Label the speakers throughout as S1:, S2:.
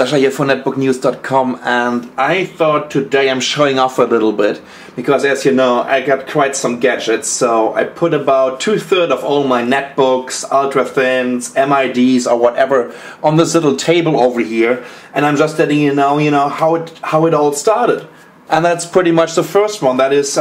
S1: Sasha here for netbooknews.com, and I thought today I'm showing off a little bit because, as you know, I got quite some gadgets. So I put about 2/3 of all my netbooks, ultra thins, MIDs or whatever on this little table over here, and I'm just letting you know how it all started. And that's pretty much the first one. That is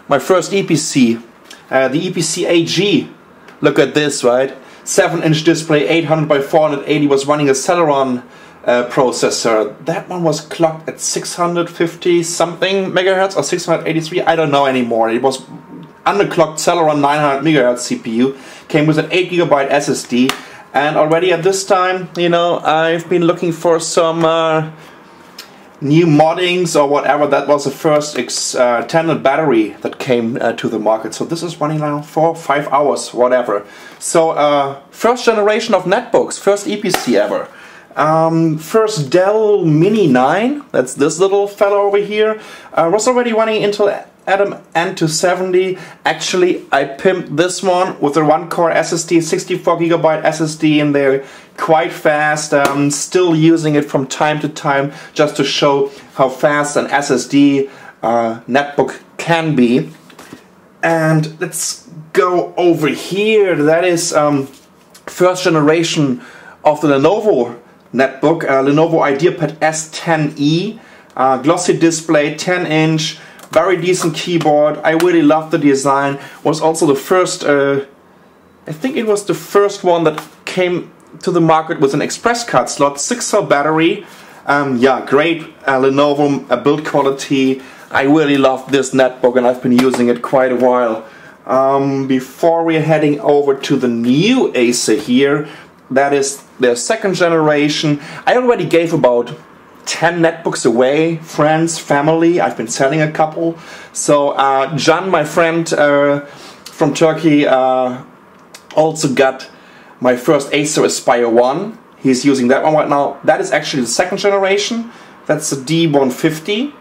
S1: my first EPC, the EPC AG. Look at this, right? 7-inch display, 800 by 480, was running a Celeron processor. That one was clocked at 650 something megahertz or 683, I don't know anymore. It was underclocked Celeron 900 megahertz CPU, came with an 8 GB SSD, and already at this time, I've been looking for some new moddings or whatever. That was the first extended battery that came to the market. So this is running now 4 or 5 hours, whatever. So first generation of netbooks, first EPC ever. First Dell Mini 9, that's this little fella over here, was already running Intel Atom N270. Actually, I pimped this one with a 1-core SSD, 64 GB SSD in there, quite fast. Still using it from time to time just to show how fast an SSD netbook can be. And let's go over here. That is first generation of the Lenovo netbook, Lenovo IdeaPad S10e, glossy display, 10-inch, very decent keyboard. I really love the design. Was also the first, I think it was the first one that came to the market with an express card slot, 6-cell battery. Yeah, great Lenovo build quality. I really love this netbook and I've been using it quite a while. Before we're heading over to the new Acer here, that is their second generation. I already gave about 10 netbooks away, friends, family. I've been selling a couple. So Can, my friend from Turkey, also got my first Acer Aspire 1. He's using that one right now. That is actually the second generation. That's the D150.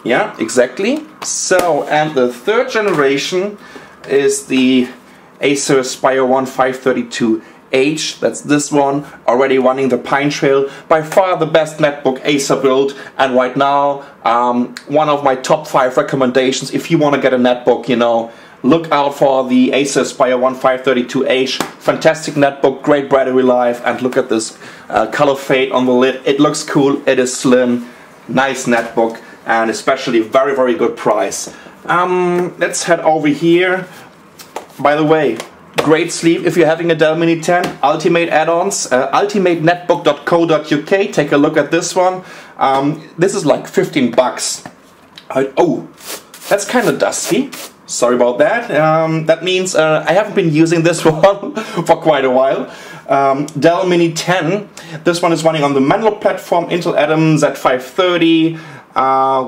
S1: Yeah, exactly. So, and the third generation is the Acer Aspire 1 532H. That's this one, already running the Pine Trail. By far the best netbook Acer built, and right now one of my top 5 recommendations. If you want to get a netbook, look out for the Acer Aspire 1 532H. Fantastic netbook, great battery life, and look at this color fade on the lid. It looks cool, it is slim, nice netbook, and especially very, very good price. Let's head over here. By the way, great sleeve if you're having a Dell Mini 10. Ultimate add-ons, ultimatenetbook.co.uk. Take a look at this one. This is like 15 bucks. Oh, that's kind of dusty. Sorry about that. That means I haven't been using this one for quite a while. Dell Mini 10. This one is running on the Menlo platform, Intel Atom Z530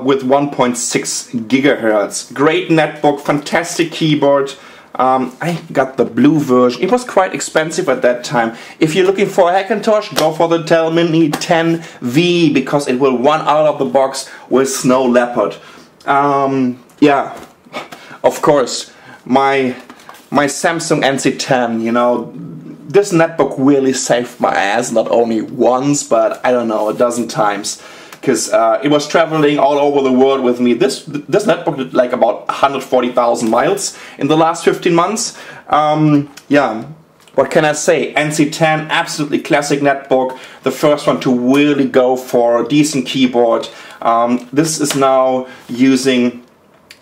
S1: with 1.6 gigahertz. Great netbook, fantastic keyboard. I got the blue version. It was quite expensive at that time. If you're looking for a Hackintosh, go for the Dell Mini 10V because it will run out of the box with Snow Leopard. Yeah, of course, my Samsung NC10, this netbook really saved my ass, not only once, but I don't know, a dozen times. Because it was traveling all over the world with me. This netbook did like about 140,000 miles in the last 15 months. Yeah, what can I say? NC10, absolutely classic netbook. The first one to really go for a decent keyboard. This is now using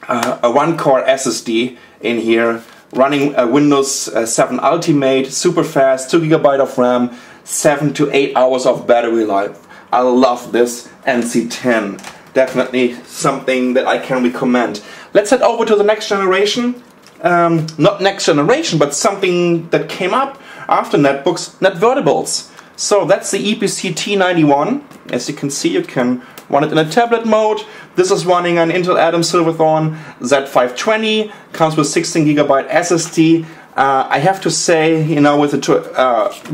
S1: a 1-core SSD in here, running a Windows 7 Ultimate, super fast, 2 GB of RAM, 7 to 8 hours of battery life. I love this NC10. Definitely something that I can recommend. Let's head over to the next generation. Not next generation, but something that came up after netbooks, Netvertibles. So that's the EPC T91. As you can see, you can run it in a tablet mode. This is running an Intel Atom Silverthorne Z520. Comes with 16 GB SSD. I have to say, with the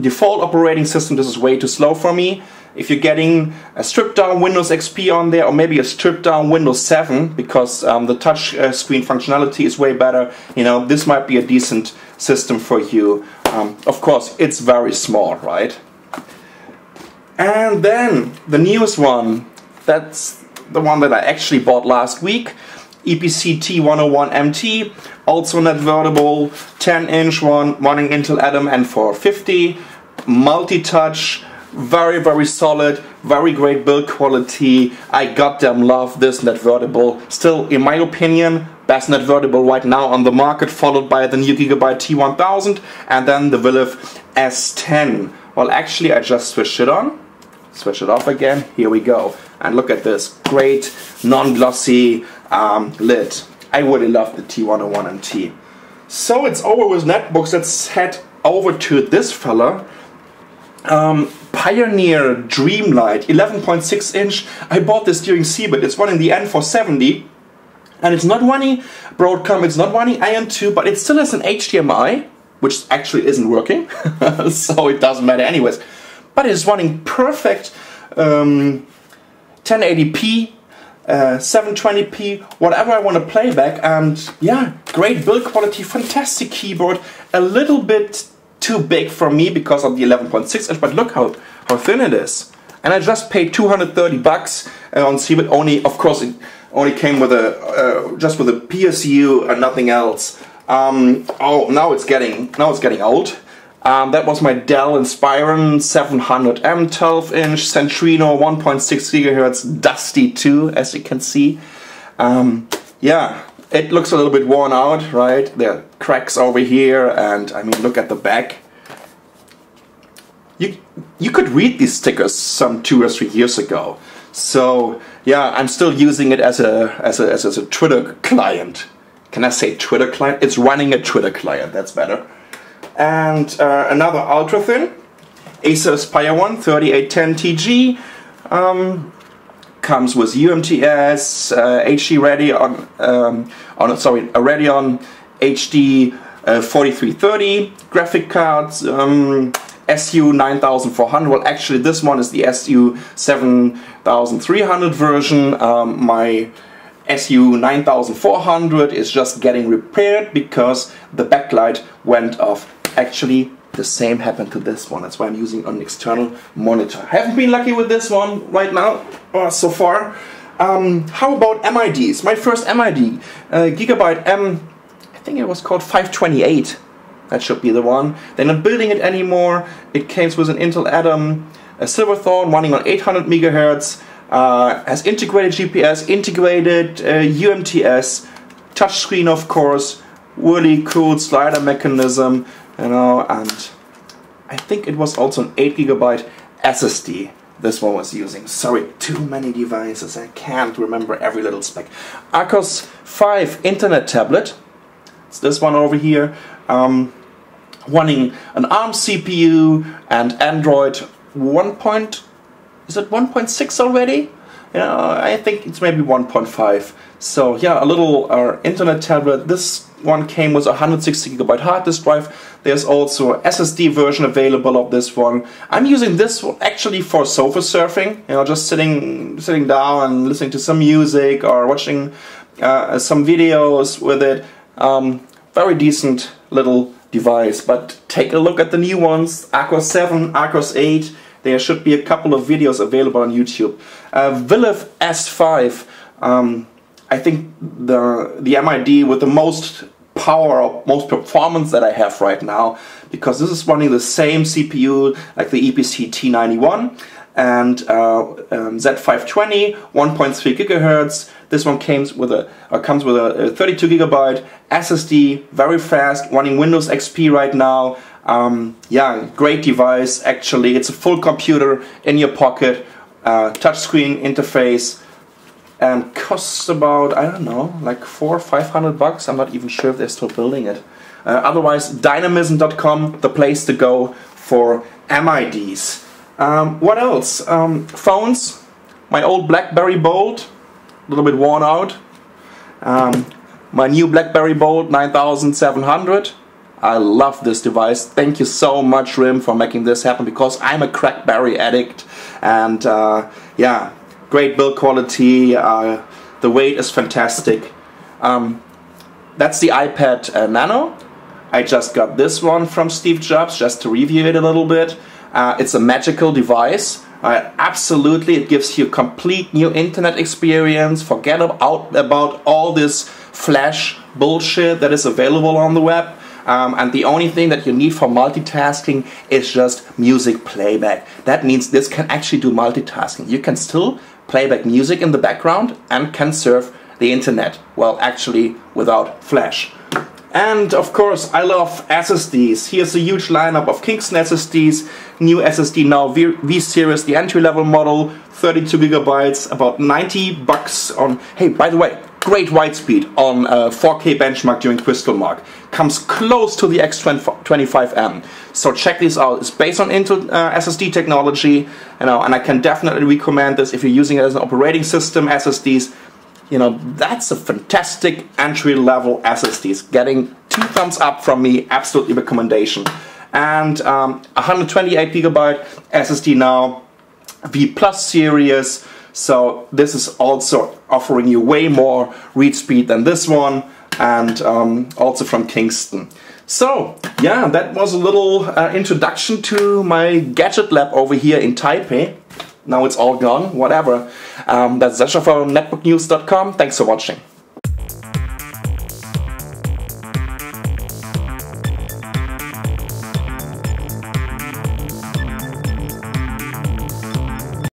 S1: default operating system, this is way too slow for me. If you're getting a stripped down Windows XP on there, or maybe a stripped down Windows 7, because the touch screen functionality is way better, this might be a decent system for you. Of course, it's very small, right? And then the newest one, that's the one that I actually bought last week, EPC T101MT, also Netvertible, 10-inch one, running Intel Atom N450, multi-touch, very, very solid, very great build quality. I goddamn love this Netvertible. Still, in my opinion, best Netvertible right now on the market, followed by the new Gigabyte T1000 and then the Williv S10. Well, actually, I just switched it on, switch it off again, here we go. And look at this, great non-glossy lid. I really love the T101MT. So it's over with Netbooks. Let's head over to this fella. Pioneer Dreamlight 11.6 inch. I bought this during CeBIT. It's running the N470 and it's not running Broadcom, it's not running IM2, but it still has an HDMI, which actually isn't working, so it doesn't matter anyways. But it's running perfect 1080p, 720p, whatever I want to play back, and yeah, great build quality, fantastic keyboard, a little bit too big for me because of the 11.6 inch, but look how thin it is. And I just paid 230 bucks on CeBIT. Only, of course, it only came with a just with a PSU and nothing else. Oh, now it's getting old. That was my Dell Inspiron 700M 12-inch Centrino 1.6 GHz Dusty 2, as you can see. Yeah. It looks a little bit worn out, right? There are cracks over here, and I mean, look at the back. You could read these stickers some 2 or 3 years ago. So yeah, I'm still using it as a Twitter client. Can I say Twitter client? It's running a Twitter client. That's better. And another ultra thin Acer Aspire one 3810TG. Comes with UMTS, HD Radeon, a Radeon HD 4330 graphic cards, SU 9400. Well, actually, this one is the SU 7300 version. My SU 9400 is just getting repaired because the backlight went off. Actually, the same happened to this one. That's why I'm using an external monitor. Haven't been lucky with this one right now, so far. How about MIDs? My first MID, Gigabyte M, I think it was called 528. That should be the one. They're not building it anymore. It came with an Intel Atom, a Silverthorne running on 800 MHz, has integrated GPS, integrated UMTS, touchscreen of course, really cool slider mechanism. You know, and I think it was also an 8 GB SSD this one was using. Sorry, too many devices, I can't remember every little spec. Arcos 5 Internet tablet, it's this one over here, running an ARM CPU and Android 1.6 already? You know, I think it's maybe 1.5. So yeah, a little internet tablet. This one came with a 160 GB hard disk drive. There's also an SSD version available of this one. I'm using this one actually for sofa surfing. You know, just sitting down and listening to some music or watching some videos with it. Very decent little device. But take a look at the new ones. Arcos 7, Arcos 8. There should be a couple of videos available on YouTube. Williv S5. I think the MID with the most power or most performance that I have right now, because this is running the same CPU like the EPC T91 and Z520 1.3 GHz. This one comes with a 32 GB SSD, very fast, running Windows XP right now. Yeah, great device actually. It's a full computer in your pocket, touchscreen interface. And costs about, I don't know, like $400 or $500. I'm not even sure if they're still building it. Otherwise, dynamism.com, the place to go for MIDs. What else? Phones. My old BlackBerry Bold, a little bit worn out. My new BlackBerry Bold 9700. I love this device. Thank you so much, RIM, for making this happen, because I'm a crackberry addict. And yeah. Great build quality, the weight is fantastic. That's the iPad Nano. I just got this one from Steve Jobs just to review it a little bit. It's a magical device. Absolutely, it gives you complete new internet experience. Forget about all this flash bullshit that is available on the web. And the only thing that you need for multitasking is just music playback. That means this can actually do multitasking. You can still play back music in the background and can surf the internet. Well, actually without flash. And of course, I love SSDs. Here's a huge lineup of Kingston SSDs. New SSD now V-Series, the entry-level model, 32 gigabytes, about $90 on. Hey, by the way, great write speed on 4K benchmark during Crystal Mark. Comes close to the X25M. So check this out. It's based on Intel SSD technology, and I can definitely recommend this if you're using it as an operating system. SSDs. That's a fantastic entry-level SSDs. Getting 2 thumbs up from me, absolutely recommendation. And 128 gigabyte SSD now, V Plus series. So this is also offering you way more read speed than this one, and also from Kingston. So yeah, that was a little introduction to my gadget lab over here in Taipei. Now it's all gone, whatever. That's Sascha from netbooknews.com. Thanks for watching.